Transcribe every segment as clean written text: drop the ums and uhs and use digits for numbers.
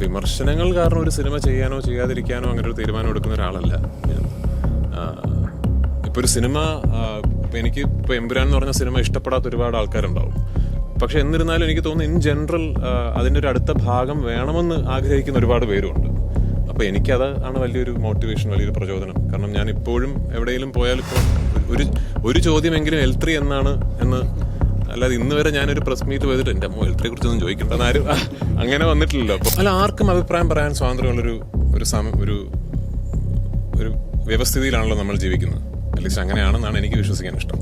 വിമർശനങ്ങൾ കാരണം ഒരു സിനിമ ചെയ്യാനോ ചെയ്യാതിരിക്കാനോ അങ്ങനെ ഒരു തീരുമാനം എടുക്കുന്ന ഒരാളല്ല ഞാൻ. ഇപ്പോൾ ഒരു സിനിമ എനിക്ക് ഇപ്പോൾ എമ്പുരാൻ എന്ന് പറഞ്ഞ സിനിമ ഇഷ്ടപ്പെടാത്ത ഒരുപാട് ആൾക്കാരുണ്ടാവും. പക്ഷെ എന്നിരുന്നാലും എനിക്ക് തോന്നുന്നു ഇൻ ജനറൽ അതിൻ്റെ ഒരു അടുത്ത ഭാഗം വേണമെന്ന് ആഗ്രഹിക്കുന്ന ഒരുപാട് പേരുണ്ട്. അപ്പോൾ എനിക്കത് ആണ് വലിയൊരു മോട്ടിവേഷൻ, വലിയൊരു പ്രചോദനം. കാരണം ഞാൻ ഇപ്പോഴും എവിടെയെങ്കിലും പോയാൽ ഇപ്പോൾ ഒരു ചോദ്യമെങ്കിലും L3 എന്നാണ് എന്ന്, അല്ലാതെ ഇന്ന് വരെ ഞാനൊരു പ്രസ് മീറ്റ് പോയിട്ട് എൻ്റെ അമ്മ L3 കുറിച്ചൊന്നും ചോദിക്കേണ്ടെന്ന് ആരും അങ്ങനെ വന്നിട്ടില്ലല്ലോ. അപ്പോൾ അല്ല, ആർക്കും അഭിപ്രായം പറയാൻ സ്വാതന്ത്ര്യമുള്ളൊരു ഒരു വ്യവസ്ഥിതിയിലാണല്ലോ നമ്മൾ ജീവിക്കുന്നത്. അറ്റ്ലീസ്റ്റ് അങ്ങനെയാണെന്നാണ് എനിക്ക് വിശ്വസിക്കാൻ ഇഷ്ടം.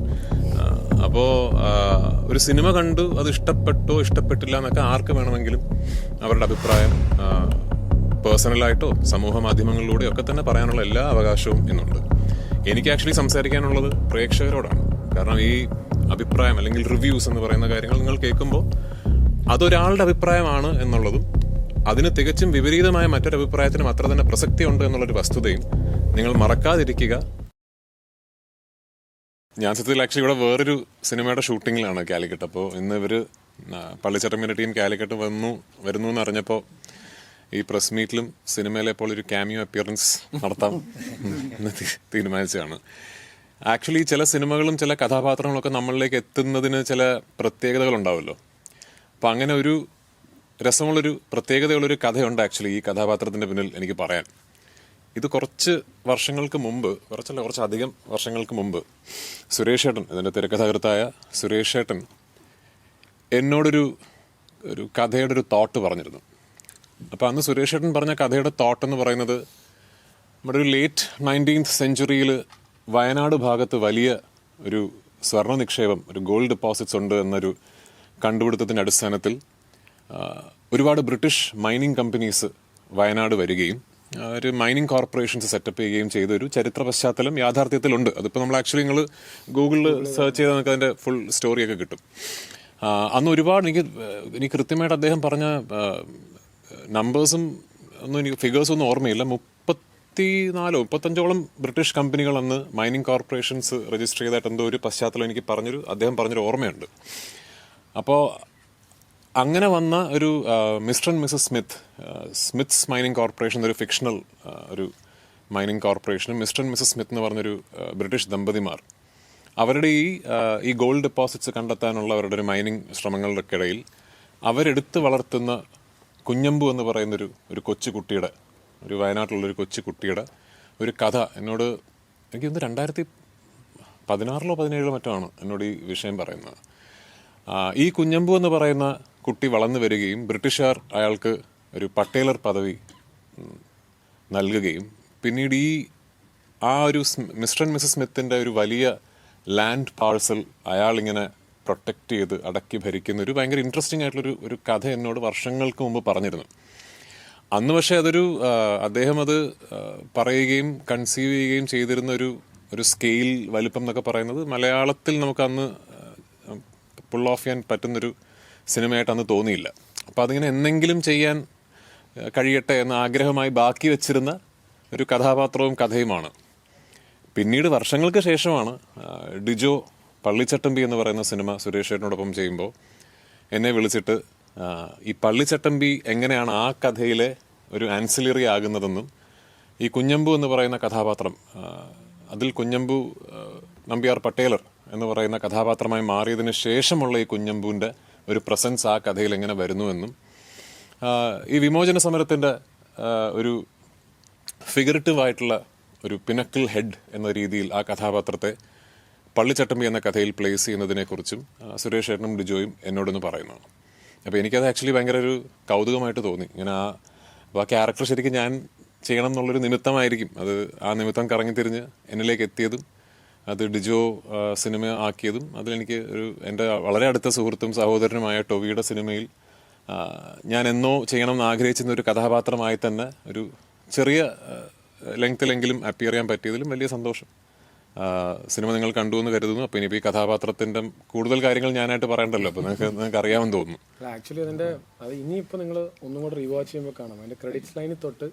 അപ്പോൾ ഒരു സിനിമ കണ്ടു, അത് ഇഷ്ടപ്പെട്ടോ ഇഷ്ടപ്പെട്ടില്ല എന്നൊക്കെ ആർക്ക് വേണമെങ്കിലും അവരുടെ അഭിപ്രായം പേഴ്സണലായിട്ടോ സമൂഹ മാധ്യമങ്ങളിലൂടെയോ ഒക്കെ തന്നെ പറയാനുള്ള എല്ലാ അവകാശവും ഇന്നുണ്ട്. എനിക്ക് ആക്ച്വലി സംസാരിക്കാനുള്ളത് പ്രേക്ഷകരോടാണ്. കാരണം ഈ അഭിപ്രായം അല്ലെങ്കിൽ റിവ്യൂസ് എന്ന് പറയുന്ന കാര്യങ്ങൾ നിങ്ങൾ കേൾക്കുമ്പോൾ അതൊരാളുടെ അഭിപ്രായമാണ് എന്നുള്ളതും അതിന് തികച്ചും വിപരീതമായ മറ്റൊരു അഭിപ്രായത്തിനും അത്ര തന്നെ പ്രസക്തിയുണ്ട് എന്നുള്ളൊരു വസ്തുതയും നിങ്ങൾ മറക്കാതിരിക്കുക. ഞാൻ സത്യത്തിൽ ആക്ച്വലി ഇവിടെ വേറൊരു സിനിമയുടെ ഷൂട്ടിങ്ങിലാണ് കാലിക്കറ്റ്. അപ്പോൾ ഇന്ന് ഇവർ പള്ളിച്ചട്ടമ്പിയുടെ ടീം കാലിക്കറ്റ് വരുന്നു എന്ന് അറിഞ്ഞപ്പോൾ ഈ പ്രസ് മീറ്റിലും സിനിമയിലെ പോലെ ഒരു ക്യാമിയോ അപ്പിയറൻസ് നടത്താം എന്ന് തീരുമാനിച്ചതാണ്. ആക്ച്വലി ചില സിനിമകളും ചില കഥാപാത്രങ്ങളൊക്കെ നമ്മളിലേക്ക് എത്തുന്നതിന് ചില പ്രത്യേകതകൾ ഉണ്ടാവുമല്ലോ. അപ്പം അങ്ങനെ ഒരു രസമുള്ളൊരു പ്രത്യേകതയുള്ളൊരു കഥയുണ്ട് ആക്ച്വലി ഈ കഥാപാത്രത്തിൻ്റെ പിന്നിൽ എനിക്ക് പറയാൻ. ഇത് കുറച്ചധികം വർഷങ്ങൾക്ക് മുമ്പ് സുരേഷ് ഏട്ടൻ, ഇതിൻ്റെ തിരക്കഥാകൃത്തായ സുരേഷ് ഏട്ടൻ എന്നോടൊരു കഥയുടെ ഒരു തോട്ട് പറഞ്ഞിരുന്നു. അപ്പോൾ അന്ന് സുരേഷ് ഏട്ടൻ പറഞ്ഞ കഥയുടെ തോട്ട് എന്ന് പറയുന്നത് നമ്മുടെ ഒരു ലേറ്റ് 19th സെഞ്ച്വറിയിൽ വയനാട് ഭാഗത്ത് വലിയ ഒരു സ്വർണ്ണ നിക്ഷേപം, ഒരു ഗോൾഡ് ഡെപ്പോസിറ്റ്സ് ഉണ്ട് എന്നൊരു കണ്ടുപിടുത്തത്തിൻ്റെ അടിസ്ഥാനത്തിൽ ഒരുപാട് ബ്രിട്ടീഷ് മൈനിങ് കമ്പനീസ് വയനാട് വരികയും ഒരു മൈനിങ് കോർപ്പറേഷൻസ് സെറ്റപ്പ് ചെയ്യുകയും ചെയ്തൊരു ചരിത്ര പശ്ചാത്തലം യാഥാർത്ഥ്യത്തിലുണ്ട്. അതിപ്പോൾ നമ്മൾ ആക്ച്വലി നിങ്ങൾ ഗൂഗിളിൽ സെർച്ച് ചെയ്താൽ നമുക്ക് അതിൻ്റെ ഫുൾ സ്റ്റോറിയൊക്കെ കിട്ടും. അന്ന് ഒരുപാട് എനിക്ക് കൃത്യമായിട്ട് അദ്ദേഹം പറഞ്ഞ നമ്പേഴ്സും ഒന്നും എനിക്ക് ഫിഗേഴ്സൊന്നും ഓർമ്മയില്ല. 34-35ഓളം ബ്രിട്ടീഷ് കമ്പനികൾ അന്ന് മൈനിങ് കോർപ്പറേഷൻസ് രജിസ്റ്റർ ചെയ്തായിട്ട് എന്തോ ഒരു പശ്ചാത്തലം എനിക്ക് അദ്ദേഹം പറഞ്ഞൊരു ഓർമ്മയുണ്ട്. അപ്പോൾ അങ്ങനെ വന്ന ഒരു Mister and Mrs Smiths mining corporation, ഒരു ഫിക്ഷണൽ ഒരു മൈനിങ് കോർപ്പറേഷനും മിസ്റ്റർ ആൻഡ് മിസസ് സ്മിത്ത് എന്ന് പറഞ്ഞൊരു ബ്രിട്ടീഷ് ദമ്പതിമാർ അവരുടെ ഈ ഗോൾഡ് ഡെപ്പോസിറ്റ്സ് കണ്ടെത്താനുള്ള അവരുടെ ഒരു മൈനിങ് ശ്രമങ്ങളുടെ ഇടയിൽ അവരെടുത്ത് വളർത്തുന്ന കുഞ്ഞമ്പു എന്ന് പറയുന്നൊരു കൊച്ചുകുട്ടിയുടെ, ഒരു വയനാട്ടിലുള്ളൊരു കൊച്ചുകുട്ടിയുടെ ഒരു കഥ എന്നോട് എനിക്ക് തോന്നുന്നു 2016-17 മറ്റോ ആണ് എന്നോട് ഈ വിഷയം പറയുന്നത്. ഈ കുഞ്ഞമ്പു എന്ന് പറയുന്ന കുട്ടി വളർന്നു വരികയും ബ്രിട്ടീഷുകാർ അയാൾക്ക് ഒരു പട്ടേലർ പദവി നൽകുകയും പിന്നീട് ഒരു മിസ്റ്റർ ആൻഡ് മിസസ് സ്മിത്തിൻ്റെ ഒരു വലിയ ലാൻഡ് പാഴ്സൽ അയാളിങ്ങനെ പ്രൊട്ടക്റ്റ് ചെയ്ത് അടക്കി ഭരിക്കുന്ന ഒരു ഭയങ്കര ഇൻട്രസ്റ്റിംഗ് ആയിട്ടുള്ളൊരു കഥ എന്നോട് വർഷങ്ങൾക്ക് മുമ്പ് പറഞ്ഞിരുന്നു. അന്ന് പക്ഷേ അദ്ദേഹം അത് പറയുകയും കൺസീവ് ചെയ്യുകയും ചെയ്തിരുന്ന ഒരു സ്കെയിൽ വലിപ്പം എന്നൊക്കെ പറയുന്നത് മലയാളത്തിൽ നമുക്ക് അന്ന് പുൾ ഓഫ് ചെയ്യാൻ പറ്റുന്നൊരു സിനിമയായിട്ട് അന്ന് തോന്നിയില്ല. അപ്പോൾ അതിങ്ങനെ എന്തെങ്കിലും ചെയ്യാൻ കഴിയട്ടെ എന്ന ആഗ്രഹമായി ബാക്കി വെച്ചിരുന്ന ഒരു കഥാപാത്രവും കഥയുമാണ്. പിന്നീട് വർഷങ്ങൾക്ക് ശേഷമാണ് ഡിജോ പള്ളിച്ചട്ടമ്പി എന്ന് പറയുന്ന സിനിമ സുരേഷ് ഏട്ടനോടൊപ്പം ചെയ്യുമ്പോൾ എന്നെ വിളിച്ചിട്ട് ഈ പള്ളിച്ചട്ടമ്പി എങ്ങനെയാണ് ആ കഥയിലെ ഒരു ആൻസിലറി ആകുന്നതെന്നും ഈ കുഞ്ഞമ്പു എന്ന് പറയുന്ന കഥാപാത്രം അതിൽ കുഞ്ഞമ്പു നമ്പ്യാർ പട്ടേലർ എന്ന് പറയുന്ന കഥാപാത്രമായി മാറിയതിന് ശേഷമുള്ള ഈ കുഞ്ഞമ്പുവിൻ്റെ ഒരു പ്രസൻസ് ആ കഥയിൽ എങ്ങനെ വരുന്നുവെന്നും ഈ വിമോചന സമരത്തിൻ്റെ ഒരു ഫിഗറേറ്റീവ് ആയിട്ടുള്ള ഒരു പിനക്കിൾ ഹെഡ് എന്ന രീതിയിൽ ആ കഥാപാത്രത്തെ പള്ളിച്ചട്ടമ്പി എന്ന കഥയിൽ പ്ലേസ് ചെയ്യുന്നതിനെക്കുറിച്ചും സുരേഷ് ഏട്ടനും ഡിജോയും എന്നോടൊന്ന് പറയുന്നതാണ്. അപ്പോൾ എനിക്കത് ആക്ച്വലി ഭയങ്കര ഒരു കൗതുകമായിട്ട് തോന്നി. ഇങ്ങനെ ആ ക്യാരക്ടർ ശരിക്കും ഞാൻ ചെയ്യണം എന്നുള്ളൊരു നിമിത്തമായിരിക്കും അത്. ആ നിമിത്തം കറങ്ങിത്തിരിഞ്ഞ് എന്നിലേക്ക് എത്തിയതും അത് ഡിജോ സിനിമ ആക്കിയതും അതിലെനിക്ക് എൻ്റെ വളരെ അടുത്ത സുഹൃത്തും സഹോദരനുമായ ടൊവിയുടെ സിനിമയിൽ ഞാൻ എന്നോ ചെയ്യണമെന്ന് ആഗ്രഹിച്ചിരുന്ന ഒരു കഥാപാത്രമായി തന്നെ ഒരു ചെറിയ ലെങ്ത്തിലെങ്കിലും അപ്പിയർ ചെയ്യാൻ പറ്റിയതിലും വലിയ സന്തോഷം. സിനിമ നിങ്ങൾ കണ്ടു എന്ന് കരുതുന്നു. അപ്പോൾ ഇനിയിപ്പോൾ ഈ കഥാപാത്രത്തിൻ്റെ കൂടുതൽ കാര്യങ്ങൾ ഞാനായിട്ട് പറയണ്ടല്ലോ, അപ്പോൾ നിങ്ങൾക്ക് അറിയാമെന്ന് തോന്നുന്നു. ആക്ച്വലി അത് ഇനിയിപ്പോൾ നിങ്ങൾ ഒന്നും കൂടെ റീവാച്ച് ചെയ്യുമ്പോൾ കാണാം. അതിൻ്റെ ക്രെഡിറ്റ്സ് ലൈനിൽ തൊട്ട്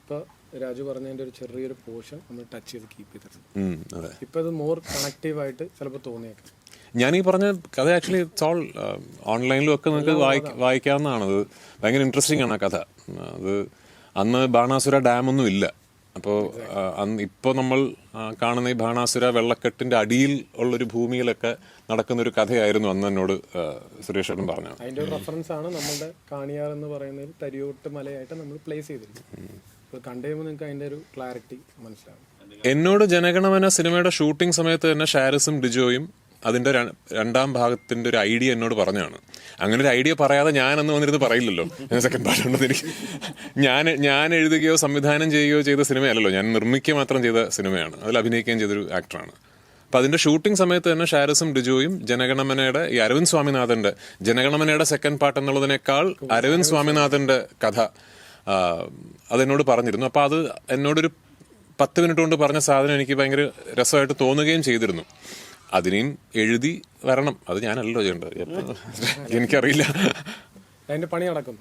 ഇപ്പോൾ രാജു പറഞ്ഞതിൻ്റെ ഒരു ചെറിയൊരു പോർഷൻ നമ്മൾ ടച്ച് ചെയ്ത് കീപ്പ് ചെയ്തിട്ടുണ്ട്. ഇപ്പോൾ അത് മോർ കണക്റ്റീവായിട്ട് ചിലപ്പോൾ തോന്നിയേക്കാം. ഞാൻ ഈ പറഞ്ഞ കഥ ആക്ച്വലി ഇറ്റ്സ് ഓൾ ഓൺലൈനിലും ഒക്കെ നിങ്ങൾക്ക് വായിക്കാവുന്നതാണ്. അത് ഭയങ്കര ഇൻട്രസ്റ്റിംഗ് ആണ് ആ കഥ. അത് അന്ന് ബാണാസുര ഡാമൊന്നും ഇല്ല. അപ്പോൾ അന്ന് ഇപ്പോൾ നമ്മൾ കാണുന്ന ഈ ബാണാസുര വെള്ളക്കെട്ടിന്റെ അടിയിൽ ഉള്ളൊരു ഭൂമിയിലൊക്കെ നടക്കുന്നൊരു കഥയായിരുന്നു അന്ന് എന്നോട് സുരേഷ് ഏട്ടൻ പറഞ്ഞത്. അതിന്റെ ഒരു റെഫറൻസ് ആണ് നമ്മുടെ കാണിയാർ എന്ന് പറയുന്ന തരിയോട്ട് മലയായിട്ട് നമ്മൾ പ്ലേസ് ചെയ്തിരിക്കുന്നത്. ഇപ്പോൾ കണ്ടു കഴിയുമ്പോൾ നിങ്ങൾക്ക് അതിന്റെ ഒരു ക്ലാരിറ്റി മനസ്സിലാവും. എന്നോട് ജനഗണമന സിനിമയുടെ ഷൂട്ടിംഗ് സമയത്ത് തന്നെ ഷാരിസും ഡിജോയും അതിന്റെ രണ്ടാം ഭാഗത്തിന്റെ ഒരു ഐഡിയ എന്നോട് പറഞ്ഞാണ്. അങ്ങനെ ഒരു ഐഡിയ പറയാതെ ഞാനന്ന് വന്നിരുന്ന് പറയില്ലല്ലോ സെക്കൻഡ് പാർട്ട് ഉണ്ടെന്ന്. എനിക്ക് ഞാൻ എഴുതുകയോ സംവിധാനം ചെയ്യുകയോ ചെയ്ത സിനിമയല്ലല്ലോ, ഞാൻ നിർമ്മിക്കുക മാത്രം ചെയ്ത സിനിമയാണ്. അതിൽ അഭിനയിക്കുകയും ചെയ്തൊരു ആക്ടറാണ്. അപ്പൊ അതിന്റെ ഷൂട്ടിംഗ് സമയത്ത് തന്നെ ഷാരിസും ഡിജോയും ജനഗണമനയുടെ ഈ അരവിന്ദ് സ്വാമിനാഥന്റെ ജനഗണമനയുടെ സെക്കൻഡ് പാർട്ട് എന്നുള്ളതിനേക്കാൾ അരവിന്ദ് സ്വാമിനാഥന്റെ കഥ അതെന്നോട് പറഞ്ഞിരുന്നു. അപ്പൊ അത് എന്നോടൊരു 10 മിനിറ്റ് കൊണ്ട് പറഞ്ഞ സാധനം എനിക്ക് ഭയങ്കര രസമായിട്ട് തോന്നുകയും ചെയ്തിരുന്നു. അതിനെയും എഴുതി വരണം, അത് ഞാനല്ലോ ചെയ്യേണ്ടത്, എനിക്കറിയില്ല. അതിന്റെ പണി നടക്കും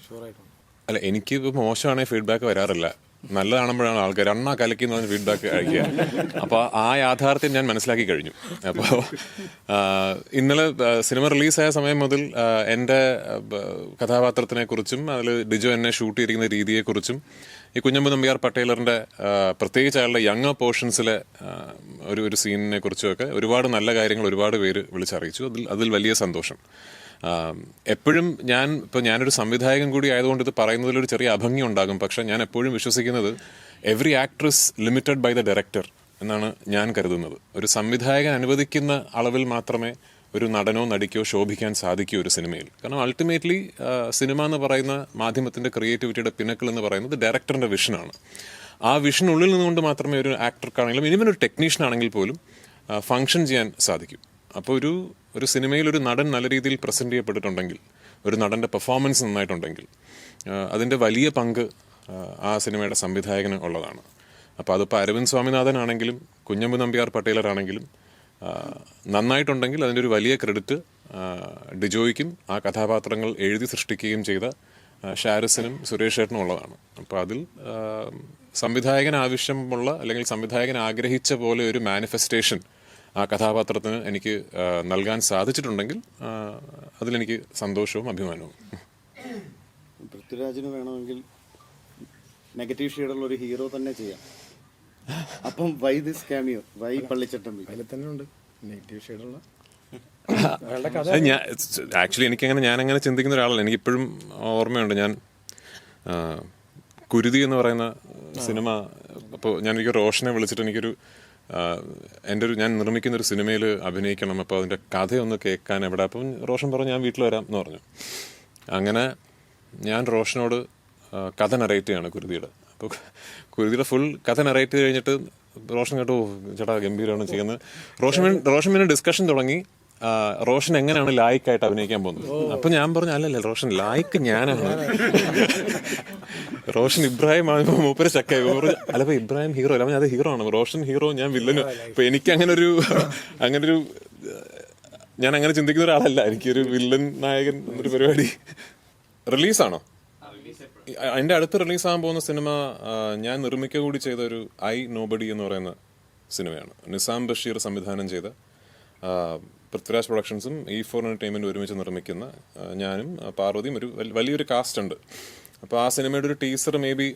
ഷുവറായിട്ടും. അല്ല, എനിക്ക് ഇപ്പോൾ മോശമാണെങ്കിൽ ഫീഡ്ബാക്ക് വരാറില്ല. നല്ലതാണെപ്പോഴാണ് ആൾക്കാർ അണ്ണാ കലക്കി എന്ന് പറഞ്ഞ ഫീഡ്ബാക്ക് കഴിക്കുക. അപ്പോൾ ആ യാഥാർത്ഥ്യം ഞാൻ മനസ്സിലാക്കി കഴിഞ്ഞു. അപ്പോൾ ഇന്നലെ സിനിമ റിലീസായ സമയം മുതൽ എൻ്റെ കഥാപാത്രത്തിനെ കുറിച്ചും അതിൽ ഡിജോ എന്നെ ഷൂട്ട് ചെയ്തിരിക്കുന്ന രീതിയെക്കുറിച്ചും ഈ കുഞ്ഞമ്പു നമ്പ്യാർ പട്ടേലറിന്റെ പ്രത്യേകിച്ച് അയാളുടെ യങ് പോർഷൻസിലെ ഒരു സീനിനെ കുറിച്ചുമൊക്കെ ഒരുപാട് നല്ല കാര്യങ്ങൾ ഒരുപാട് പേര് വിളിച്ചറിയിച്ചു. അതിൽ വലിയ സന്തോഷം. എപ്പോഴും ഞാനൊരു സംവിധായകൻ കൂടി ആയതുകൊണ്ട് ഇത് പറയുന്നതിലൊരു ചെറിയ അഭംഗി ഉണ്ടാകും. പക്ഷെ ഞാൻ എപ്പോഴും വിശ്വസിക്കുന്നത് every actor is limited by the director എന്നാണ് ഞാൻ കരുതുന്നത്. ഒരു സംവിധായകൻ അനുവദിക്കുന്ന അളവിൽ മാത്രമേ ഒരു നടനോ നടിക്കോ ശോഭിക്കാൻ സാധിക്കൂ ഒരു സിനിമയിൽ. കാരണം അൾട്ടിമേറ്റ്ലി സിനിമ എന്ന് പറയുന്ന മാധ്യമത്തിന്റെ ക്രിയേറ്റിവിറ്റിയുടെ പിന്നക്കിൾ എന്ന് പറയുന്നത് ഡയറക്ടറിന്റെ വിഷനാണ്. ആ വിഷനുള്ളിൽ നിന്നുകൊണ്ട് മാത്രമേ ഒരു ആക്ടർക്കാണെങ്കിലും ഇനിവൻ ഒരു ടെക്നീഷ്യൻ ആണെങ്കിൽ പോലും ഫങ്ഷൻ ചെയ്യാൻ സാധിക്കും. അപ്പോൾ ഒരു സിനിമയിൽ ഒരു നടൻ നല്ല രീതിയിൽ പ്രസന്റ് ചെയ്യപ്പെട്ടിട്ടുണ്ടെങ്കിൽ, ഒരു നടന്റെ പെർഫോമൻസ് നന്നായിട്ടുണ്ടെങ്കിൽ അതിന്റെ വലിയ പങ്ക് ആ സിനിമയുടെ സംവിധായകന് ഉള്ളതാണ്. അപ്പോൾ അതിപ്പോൾ അരവിന്ദ് സ്വാമിനാഥൻ ആണെങ്കിലും കുഞ്ഞമ്പു നമ്പ്യാർ പട്ടേലറാണെങ്കിലും നന്നായിട്ടുണ്ടെങ്കിൽ അതിൻ്റെ ഒരു വലിയ ക്രെഡിറ്റ് ഡിജോയ്ക്കും ആ കഥാപാത്രങ്ങൾ എഴുതി സൃഷ്ടിക്കുകയും ചെയ്ത ഷാരിസിനും സുരേഷ് ഏട്ടനും ഉള്ളതാണ്. അപ്പോൾ അതിൽ സംവിധായകൻ ആവശ്യമുള്ള അല്ലെങ്കിൽ സംവിധായകൻ ആഗ്രഹിച്ച പോലെ ഒരു മാനിഫെസ്റ്റേഷൻ ആ കഥാപാത്രത്തിന് എനിക്ക് നൽകാൻ സാധിച്ചിട്ടുണ്ടെങ്കിൽ അതിലെനിക്ക് സന്തോഷവും അഭിമാനവും. പൃഥ്വിരാജിന് വേണമെങ്കിൽ നെഗറ്റീവ് ഷെയ്ഡുള്ള ഒരു ഹീറോ തന്നെ ചെയ്യാം. അപ്പം why this cameo, why Pallichattambi? അതിൽ തന്നെ ഉണ്ട് നെഗറ്റീവ് ഷെയ്ഡുള്ള. ആക്ച്വലി ഞാനങ്ങനെ ചിന്തിക്കുന്ന ഒരാളല്ല. എനിക്കിപ്പോഴും ഓർമ്മയുണ്ട്, ഞാൻ കുരുതി എന്ന് പറയുന്ന സിനിമ, അപ്പോൾ ഞാനെനിക്ക് റോഷനെ വിളിച്ചിട്ട് എനിക്കൊരു ഞാൻ നിർമ്മിക്കുന്ന ഒരു സിനിമയിൽ അഭിനയിക്കണം, അപ്പോൾ അതിൻ്റെ കഥയൊന്ന് കേൾക്കാൻ എവിടെ. അപ്പം റോഷൻ പറഞ്ഞു ഞാൻ വീട്ടിൽ വരാം എന്ന് പറഞ്ഞു. അങ്ങനെ ഞാൻ റോഷനോട് കഥ നറേറ്റ് ചെയ്യാണ് കുരുതിയുടെ. അപ്പോൾ കുരുതിയുടെ ഫുൾ കഥ നറേറ്റ് ചെയ്ത് കഴിഞ്ഞിട്ട് റോഷൻ കേട്ടോ ചേട്ടാ ഗംഭീരമാണ് ചെയ്യുന്നത്. റോഷൻ പിന്നെ ഡിസ്കഷൻ തുടങ്ങി, റോഷൻ എങ്ങനെയാണ് ലായിക്കായിട്ട് അഭിനയിക്കാൻ പോകുന്നത്. അപ്പൊ ഞാൻ പറഞ്ഞു അല്ലല്ല റോഷൻ ലായിക്ക് ഞാനാണ്, റോഷൻ ഇബ്രാഹിം ആകുമ്പോൾ മൂപ്പര് ചക്കായി അല്ലപ്പോ ഇബ്രാഹിം ഹീറോ അല്ല, അത് ഹീറോ ആണ്, റോഷൻ ഹീറോ ഞാൻ വില്ലന്. അപ്പൊ എനിക്ക് അങ്ങനൊരു ഞാൻ അങ്ങനെ ചിന്തിക്കുന്ന ഒരാളല്ല. എനിക്കൊരു വില്ലൻ നായകൻ എന്നൊരു പരിപാടി. റിലീസാണോ? അതിന്റെ അടുത്ത് റിലീസാകാൻ പോകുന്ന സിനിമ ഞാൻ നിർമ്മിക്കുക കൂടി ചെയ്ത ഒരു ഐ നോബഡി എന്ന് പറയുന്ന സിനിമയാണ്. നിസാം ബഷീർ സംവിധാനം ചെയ്ത, പൃഥ്വിരാജ് പ്രൊഡക്ഷൻസും E4 എന്റർടൈൻമെന്റ് ഒരുമിച്ച് നിർമ്മിക്കുന്ന, ഞാനും പാർവതിയും ഒരു വലിയൊരു കാസ്റ്റ് ഉണ്ട്. അപ്പോൾ ആ സിനിമയുടെ ഒരു ടീസർ മേ ബി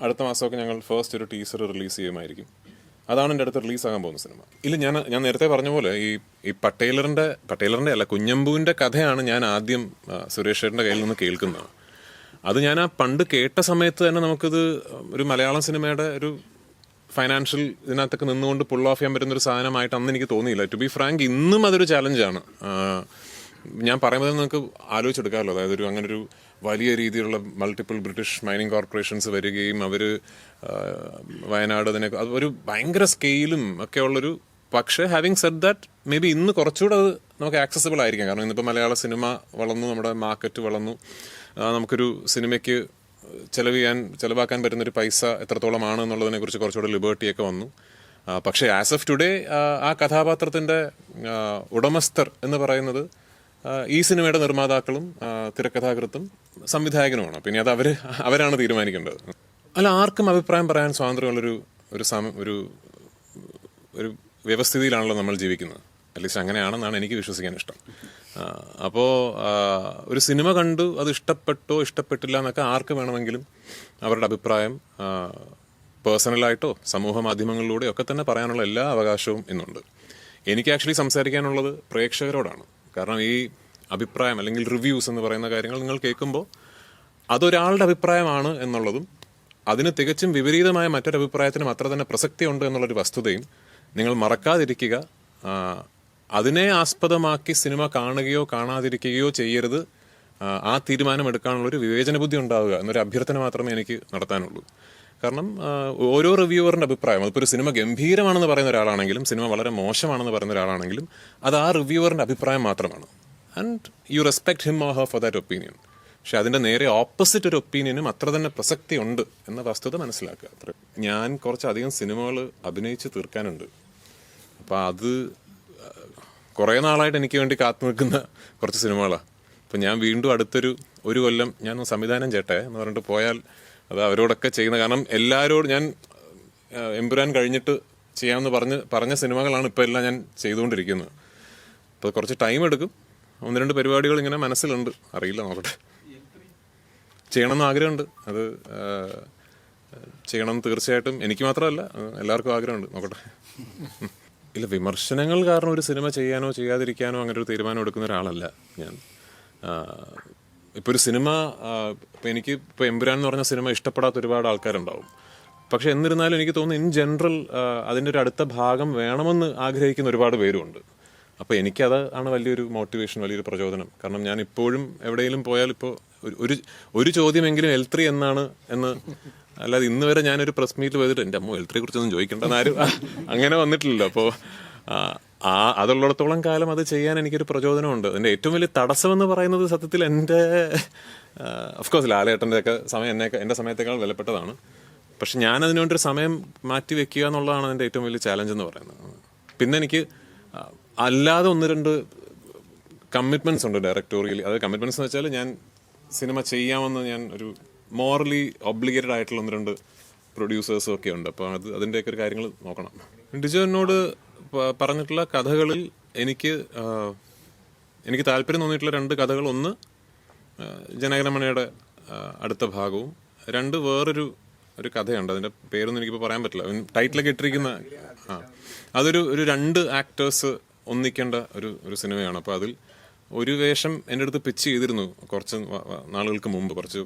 അടുത്ത മാസമൊക്കെ ഞങ്ങൾ ഫസ്റ്റ് ഒരു ടീസർ റിലീസ് ചെയ്യുമായിരിക്കും. അതാണ് എൻ്റെ അടുത്ത് റിലീസാകാൻ പോകുന്ന സിനിമ. ഇല്ല, ഞാൻ നേരത്തെ പറഞ്ഞ പോലെ ഈ പട്ടേലറിന്റെ അല്ല കുഞ്ഞമ്പുവിന്റെ കഥയാണ് ഞാൻ ആദ്യം സുരേഷ് ഏട്ടൻ്റെ കയ്യിൽ നിന്ന് കേൾക്കുന്നത്. അത് ഞാൻ ആ പണ്ട് കേട്ട സമയത്ത് തന്നെ നമുക്കിത് ഒരു മലയാളം സിനിമയുടെ ഒരു ഫൈനാൻഷ്യൽ ഇതിനകത്തൊക്കെ നിന്നുകൊണ്ട് പുൾ ഓഫ് ചെയ്യാൻ പറ്റുന്ന ഒരു സാധനമായിട്ട് അന്ന് എനിക്ക് തോന്നിയില്ല. ടു ബി ഫ്രാങ്ക് ഇന്നും അതൊരു ചാലഞ്ചാണ്. ഞാൻ പറയുമ്പോൾ നിങ്ങൾക്ക് ആലോചിച്ചെടുക്കാമല്ലോ. അതായത് അങ്ങനൊരു വലിയ രീതിയിലുള്ള മൾട്ടിപ്പിൾ ബ്രിട്ടീഷ് മൈനിങ് കോർപ്പറേഷൻസ് വരികയും അവർ വയനാട് അതിനൊക്കെ അത് ഒരു ഭയങ്കര സ്കെയിലും ഒക്കെ ഉള്ളൊരു, പക്ഷേ having said that may be ഇന്ന് കുറച്ചുകൂടെ അത് നമുക്ക് ആക്സസിബിൾ ആയിരിക്കാം. കാരണം ഇന്നിപ്പോൾ മലയാള സിനിമ വളർന്നു, നമ്മുടെ മാർക്കറ്റ് വളർന്നു, നമുക്കൊരു സിനിമയ്ക്ക് ചെലവാക്കാൻ പറ്റുന്നൊരു പൈസ എത്രത്തോളമാണ് എന്നുള്ളതിനെ കുറിച്ച് കുറച്ചുകൂടെ ലിബർട്ടിയൊക്കെ വന്നു. പക്ഷേ ആസ് ഓഫ് ടുഡേ ആ കഥാപാത്രത്തിന്റെ ഉടമസ്ഥർ എന്ന് പറയുന്നത് ഈ സിനിമയുടെ നിർമ്മാതാക്കളും തിരക്കഥാകൃത്തും സംവിധായകനുമാണ്. പിന്നെ അത് അവരാണ് തീരുമാനിക്കേണ്ടത്. അല്ല, ആർക്കും അഭിപ്രായം പറയാൻ സ്വാതന്ത്ര്യമുള്ളൊരു ഒരു വ്യവസ്ഥിതിയിലാണല്ലോ നമ്മൾ ജീവിക്കുന്നത്. അറ്റ്ലീസ്റ്റ് അങ്ങനെയാണെന്നാണ് എനിക്ക് വിശ്വസിക്കാൻ ഇഷ്ടം. അപ്പോൾ ഒരു സിനിമ കണ്ടു അത് ഇഷ്ടപ്പെട്ടോ ഇഷ്ടപ്പെട്ടില്ല എന്നൊക്കെ ആർക്ക് വേണമെങ്കിലും അവരുടെ അഭിപ്രായം പേഴ്സണലായിട്ടോ സമൂഹ മാധ്യമങ്ങളിലൂടെയോ ഒക്കെ തന്നെ പറയാനുള്ള എല്ലാ അവകാശവും ഇന്നുണ്ട്. എനിക്ക് ആക്ച്വലി സംസാരിക്കാനുള്ളത് പ്രേക്ഷകരോടാണ്. കാരണം ഈ അഭിപ്രായം അല്ലെങ്കിൽ റിവ്യൂസ് എന്ന് പറയുന്ന കാര്യങ്ങൾ നിങ്ങൾ കേൾക്കുമ്പോൾ അതൊരാളുടെ അഭിപ്രായമാണ് എന്നുള്ളതും അതിന് തികച്ചും വിപരീതമായ മറ്റൊരു അഭിപ്രായത്തിനും അത്ര തന്നെ പ്രസക്തിയുണ്ട് എന്നുള്ളൊരു വസ്തുതയും നിങ്ങൾ മറക്കാതിരിക്കുക. അതിനെ ആസ്പദമാക്കി സിനിമ കാണുകയോ കാണാതിരിക്കുകയോ ചെയ്യരുത്. ആ തീരുമാനം എടുക്കാനുള്ളൊരു വിവേചന ബുദ്ധി ഉണ്ടാവുക എന്നൊരു അഭ്യർത്ഥന മാത്രമേ എനിക്ക് നടത്താനുള്ളൂ. കാരണം ഓരോ റിവ്യൂവറിൻ്റെ അഭിപ്രായം, അതിപ്പോൾ ഒരു സിനിമ ഗംഭീരമാണെന്ന് പറയുന്ന ഒരാളാണെങ്കിലും സിനിമ വളരെ മോശമാണെന്ന് പറയുന്ന ഒരാളാണെങ്കിലും അത് ആ റിവ്യൂവറിൻ്റെ അഭിപ്രായം മാത്രമാണ്. And you respect him or her for that opinion. പക്ഷെ അതിൻ്റെ നേരെ ഓപ്പോസിറ്റ് ഒരു ഒപ്പീനിയനും അത്ര തന്നെ പ്രസക്തി ഉണ്ട് എന്ന വസ്തുത മനസ്സിലാക്കുക. അത്ര ഞാൻ കുറച്ചധികം സിനിമകൾ അഭിനയിച്ച് തീർക്കാനുണ്ട്. അപ്പോൾ അത് കുറേ നാളായിട്ട് എനിക്ക് വേണ്ടി കാത്തു നിൽക്കുന്ന കുറച്ച് സിനിമകളാണ്. അപ്പം ഞാൻ വീണ്ടും ഒരു കൊല്ലം ഞാൻ സംവിധാനം ചെയ്യട്ടെ എന്ന് പറഞ്ഞിട്ട് പോയാൽ അത് അവരോടൊക്കെ ചെയ്യുന്ന, കാരണം എല്ലാവരോടും ഞാൻ എമ്പുരാൻ കഴിഞ്ഞിട്ട് ചെയ്യാമെന്ന് പറഞ്ഞ സിനിമകളാണ് ഇപ്പോൾ എല്ലാം ഞാൻ ചെയ്തുകൊണ്ടിരിക്കുന്നത്. അപ്പോൾ കുറച്ച് ടൈം എടുക്കും. 1-2 പരിപാടികൾ ഇങ്ങനെ മനസ്സിലുണ്ട്, അറിയില്ല, നോക്കട്ടെ. ചെയ്യണമെന്ന് ആഗ്രഹമുണ്ട്. അത് ചെയ്യണമെന്ന് തീർച്ചയായിട്ടും എനിക്ക് മാത്രമല്ല എല്ലാവർക്കും ആഗ്രഹമുണ്ട്, നോക്കട്ടെ. ഇല്ല, വിമർശനങ്ങൾ കാരണം ഒരു സിനിമ ചെയ്യാനോ ചെയ്യാതിരിക്കാനോ അങ്ങനെ ഒരു തീരുമാനം എടുക്കുന്ന ഒരാളല്ല ഞാൻ. ഇപ്പോൾ ഒരു സിനിമ, ഇപ്പോൾ എമ്പുരാൻ എന്ന് പറഞ്ഞ സിനിമ ഇഷ്ടപ്പെടാത്ത ഒരുപാട് ആൾക്കാരുണ്ടാവും. പക്ഷെ എന്നിരുന്നാലും എനിക്ക് തോന്നുന്നു ഇൻ ജനറൽ അതിൻ്റെ ഒരു അടുത്ത ഭാഗം വേണമെന്ന് ആഗ്രഹിക്കുന്ന ഒരുപാട് പേരുമുണ്ട്. അപ്പോൾ എനിക്കത് ആണ് വലിയൊരു മോട്ടിവേഷൻ, വലിയൊരു പ്രചോദനം. കാരണം ഞാൻ ഇപ്പോഴും എവിടെയെങ്കിലും പോയാൽ ഇപ്പോൾ ഒരു ചോദ്യമെങ്കിലും L3 എന്നാണ് എന്ന്, അല്ലാതെ ഇന്ന് വരെ ഞാനൊരു പ്രസ് മീറ്റിൽ പോയിട്ട് എൻ്റെ അമ്മ L3 കുറിച്ചൊന്നും ചോദിക്കേണ്ടെന്ന് ആരും അങ്ങനെ വന്നിട്ടില്ലല്ലോ. അപ്പോൾ അതുള്ളിടത്തോളം കാലം അത് ചെയ്യാൻ എനിക്കൊരു പ്രചോദനമുണ്ട്. അതിൻ്റെ ഏറ്റവും വലിയ തടസ്സമെന്ന് പറയുന്നത് സത്യത്തിൽ എൻ്റെ ഓഫ്കോഴ്സ് ലാലേട്ടൻ്റെ ഒക്കെ സമയം എൻ്റെ സമയത്തേക്കാൾ വിലപ്പെട്ടതാണ്. പക്ഷെ ഞാനതിനു വേണ്ടി സമയം മാറ്റി വെക്കുക എന്നുള്ളതാണ് എൻ്റെ ഏറ്റവും വലിയ ചാലഞ്ച് എന്ന് പറയുന്നത്. പിന്നെ എനിക്ക് അല്ലാതെ 1-2 കമ്മിറ്റ്മെൻറ്റ്സ് ഉണ്ട് ഡയറക്ടോറിയലി. അത് കമ്മിറ്റ്മെൻറ്റ്സ് എന്ന് വെച്ചാൽ ഞാൻ സിനിമ ചെയ്യാമെന്ന് ഞാൻ ഒരു മോറലി ഒബ്ലിഗേറ്റഡ് ആയിട്ടുള്ള 1-2 പ്രൊഡ്യൂസേഴ്സും ഒക്കെ ഉണ്ട്. അപ്പോൾ അതിൻ്റെയൊക്കെ ഒരു കാര്യങ്ങൾ നോക്കണം. ഡിജോ എന്നോട് പറഞ്ഞിട്ടുള്ള കഥകളിൽ എനിക്ക് താല്പര്യം തോന്നിയിട്ടുള്ള 2 കഥകൾ, ഒന്ന് ജനഗണമനയുടെ അടുത്ത ഭാഗവും, 2 വേറൊരു കഥയുണ്ട്. അതിൻ്റെ പേരൊന്നും എനിക്കിപ്പോൾ പറയാൻ പറ്റില്ല. ടൈറ്റിലൊക്കെ ഇട്ടിരിക്കുന്ന അതൊരു 2 ആക്ടേഴ്സ് ഒന്നിക്കേണ്ട ഒരു സിനിമയാണ്. അപ്പോൾ അതിൽ ഒരു വേഷം എൻ്റെ അടുത്ത് പിച്ച് ചെയ്തിരുന്നു കുറച്ച് നാളുകൾക്ക് മുമ്പ്, കുറച്ച്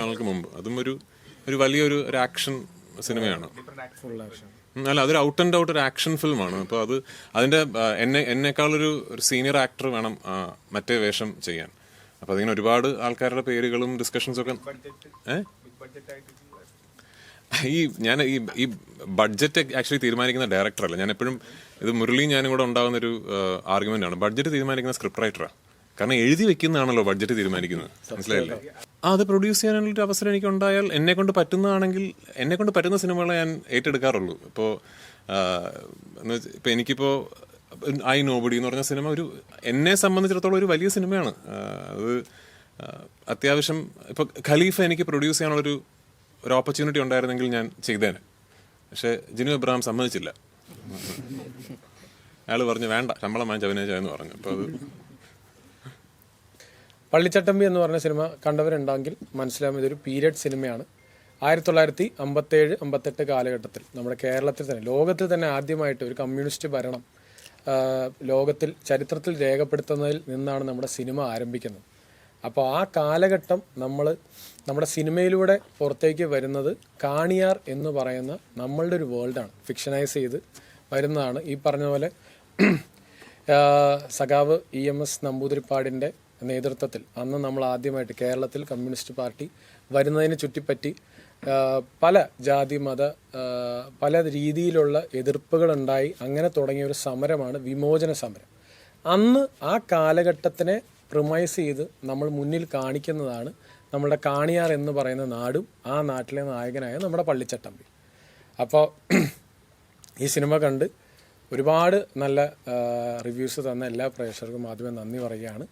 നാളുകൾക്ക് മുമ്പ്. അതും ഒരു വലിയൊരു ആക്ഷൻ സിനിമയാണ്. അല്ല, അതൊരു ഔട്ട് ആൻഡ് ഔട്ട് ഒരു ആക്ഷൻ ഫിലിമാണ്. അപ്പോൾ അതിൻ്റെ എന്നെക്കാളൊരു സീനിയർ ആക്ടർ വേണം മറ്റേ വേഷം ചെയ്യാൻ. അപ്പോൾ അതിങ്ങനെ ഒരുപാട് ആൾക്കാരുടെ പേരുകളും ഡിസ്കഷൻസും ഒക്കെ. ഈ ബഡ്ജറ്റ് ആക്ച്വലി തീരുമാനിക്കുന്ന ഡയറക്ടറല്ല. ഞാൻ എപ്പോഴും ഇത് മുരളിയും ഞാനും കൂടെ ഉണ്ടാകുന്നൊരു ആർഗ്യുമെന്റ് ആണ്. ബഡ്ജറ്റ് തീരുമാനിക്കുന്ന സ്ക്രിപ്റ്റ് റൈറ്ററാണ്. കാരണം എഴുതി വെക്കുന്നതാണല്ലോ ബഡ്ജറ്റ് തീരുമാനിക്കുന്നത്, മനസ്സിലായില്ലേ? അത് പ്രൊഡ്യൂസ് ചെയ്യാനുള്ളൊരു അവസരം എനിക്ക് ഉണ്ടായാൽ, എന്നെ കൊണ്ട് പറ്റുന്ന സിനിമകളെ ഞാൻ ഏറ്റെടുക്കാറുള്ളൂ. ഇപ്പോൾ എനിക്കിപ്പോൾ ഐ നോബഡി എന്ന് പറഞ്ഞ സിനിമ എന്നെ സംബന്ധിച്ചിടത്തോളം ഒരു വലിയ സിനിമയാണ്. അത് അത്യാവശ്യം ഇപ്പോൾ ഖലീഫ എനിക്ക് പ്രൊഡ്യൂസ് ചെയ്യാനുള്ളൊരു ഓപ്പർച്യൂണിറ്റി ഉണ്ടായിരുന്നെങ്കിൽ ഞാൻ ചെയ്തേനെ. പക്ഷെ ജിനു എബ്രഹാം സമ്മതിച്ചില്ല. അയാൾ പറഞ്ഞു വേണ്ട, ശമ്പളം വാങ്ങിച്ച് അഭിനയിച്ചെന്ന് പറഞ്ഞു. അപ്പോൾ അത് പള്ളിച്ചട്ടമ്പി എന്ന് പറഞ്ഞ സിനിമ കണ്ടവരുണ്ടെങ്കിൽ മനസ്സിലാവും, ഇതൊരു പീരിയഡ് സിനിമയാണ്. 1957-58 കാലഘട്ടത്തിൽ നമ്മുടെ കേരളത്തിൽ തന്നെ, ലോകത്തിൽ തന്നെ ആദ്യമായിട്ട് ഒരു കമ്മ്യൂണിസ്റ്റ് ഭരണം ലോകത്തിൽ ചരിത്രത്തിൽ രേഖപ്പെടുത്തുന്നതിൽ നിന്നാണ് നമ്മുടെ സിനിമ ആരംഭിക്കുന്നത്. അപ്പോൾ ആ കാലഘട്ടം നമ്മുടെ സിനിമയിലൂടെ പുറത്തേക്ക് വരുന്നത് കാണിയാർ എന്ന് പറയുന്ന നമ്മളുടെ ഒരു വേൾഡാണ്. ഫിക്ഷനൈസ് ചെയ്ത് വരുന്നതാണ്. ഈ പറഞ്ഞ പോലെ സഖാവ് EMS നമ്പൂതിരിപ്പാടിൻ്റെ നേതൃത്വത്തിൽ അന്ന് നമ്മൾ ആദ്യമായിട്ട് കേരളത്തിൽ കമ്മ്യൂണിസ്റ്റ് പാർട്ടി വരുന്നതിനെ ചുറ്റിപ്പറ്റി പല ജാതി മത പല രീതിയിലുള്ള എതിർപ്പുകളുണ്ടായി. അങ്ങനെ തുടങ്ങിയ ഒരു സമരമാണ് വിമോചന സമരം. അന്ന് ആ കാലഘട്ടത്തിനെ പ്രിമൈസ് ചെയ്ത് നമ്മൾ മുന്നിൽ കാണിക്കുന്നതാണ് നമ്മുടെ കാണിയാർ എന്ന് പറയുന്ന നാടും ആ നാട്ടിലെ നായകനായ നമ്മുടെ പള്ളിച്ചട്ടമ്പി. അപ്പോൾ ഈ സിനിമ കണ്ട് ഒരുപാട് നല്ല റിവ്യൂസ് തന്ന എല്ലാ പ്രേക്ഷകർക്കും ആദ്യമേ നന്ദി പറയുകയാണ്.